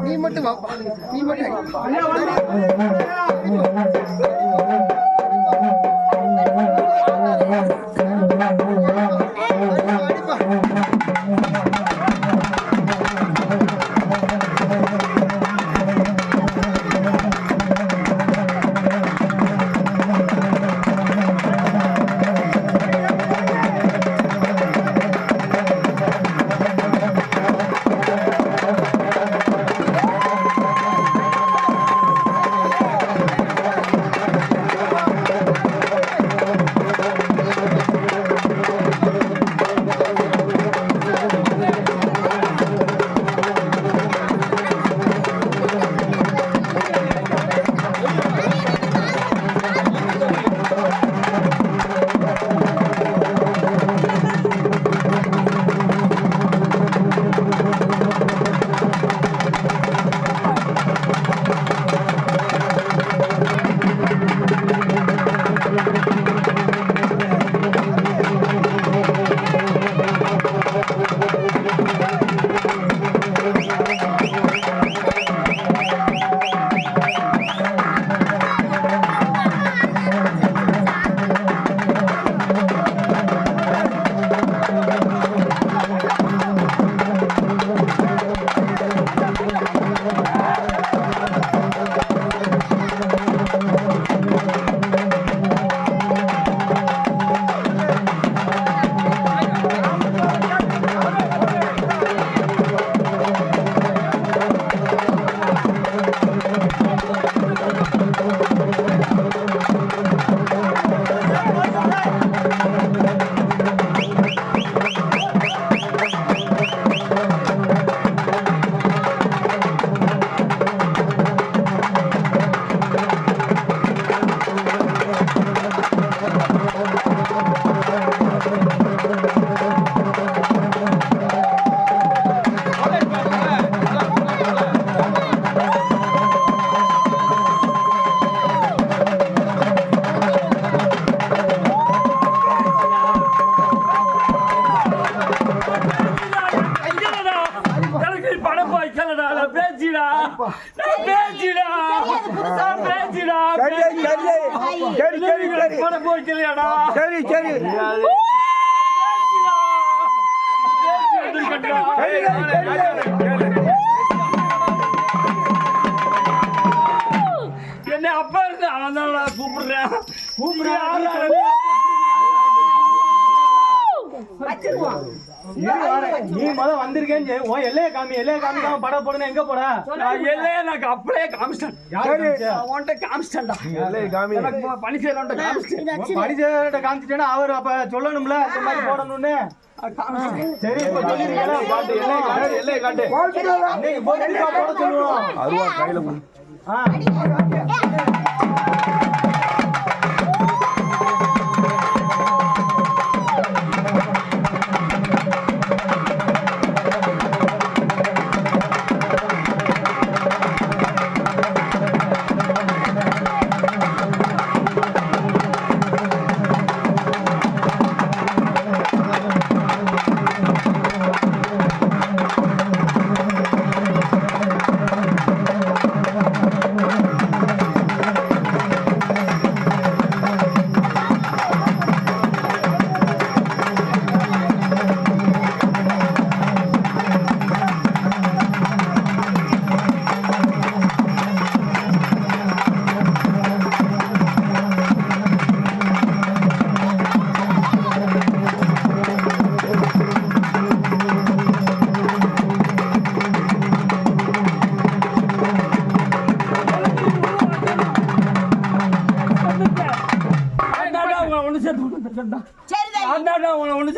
நீ மட்டும் வா, நீ மட்டும் என்ன அப்பா இருந்து அவன் தான் கூப்பிடுறேன் நீ முதல் வந்திருக்கேன்னு எல்லைய காமிக்காம பட போடுன்னு எங்க போட எல்லைய எனக்கு அப்படியே காமிச்சிட்டேன்டா பணி செய்யறவன்ட்ட காமிச்சிட்டேன்னா அவர் அப்ப சொல்லணும்ல இந்த மாதிரி போடணும்னு சரி எல்லைய காட்டு போட சொல்லுவோம் அருவா கையில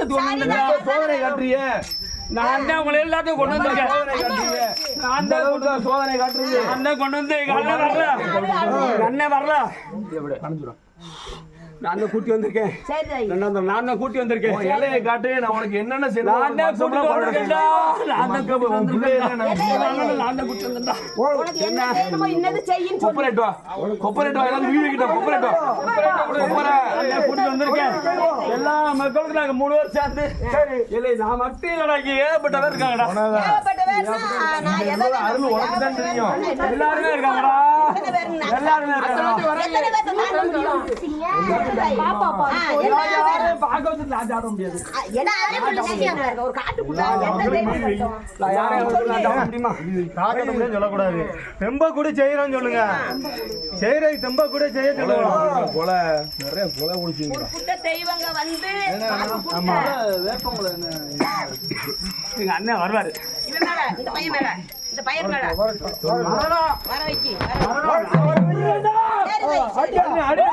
சோதனை காட்டுறிய நான் தான் உங்களை எல்லாத்தையும் கொண்டு வந்திருக்கேன். நான் தான் சோதனை காட்டுறது நான் தான் கொண்டு வந்து அண்ணன் வரல நான் தான் கூட்டி வந்திருக்கேன். நான் தான் கூட்டி வந்திருக்கேன். எல்லையை காட்டு, நான் உனக்கு என்னென்ன செய்யணும்? நான் தான் கூட்டி வந்திருக்கேன்டா. நான் தான் கூட்டி வந்திருக்கேன். நான் தான் கூட்டி வந்தேன்டா. கொப்பரேட் வா, கொப்பரேட் வா, எல்லாம் வீடிக்கிட்ட கொப்பரேட் வா. நான் கூட்டி வந்திருக்கேன். எல்லா மக்களுக்கும் நாங்க 3 பேர் சேர்ந்து இல்லை நான் மட்டும் இல்லடா, இங்க ஏகப்பட்ட பேர் இருக்காங்கடா. அருள் உனக்கு தான் தெரியும். எல்லாருமே இருக்காங்கடா. எல்லாருமே இருக்காங்கடா. எல்லாரும் பார்க்க வச்சு நான் சாப்பிட முடியாது. நான் யாரையும் சாப்பிட முடியுமா? காக்கணும்னு சொல்லக்கூடாது. தெம்ப கூட செய்யறோம்னு சொல்லுங்க. செய்யறது தெம்ப கூட செய்ய சொல்லுங்க. கொலை நிறைய கொலை குடிச்சிங்க. எங்க அண்ணன் வருவாரு. இந்த பையன் மேல வர வைக்கி அடி, அடி, அடி.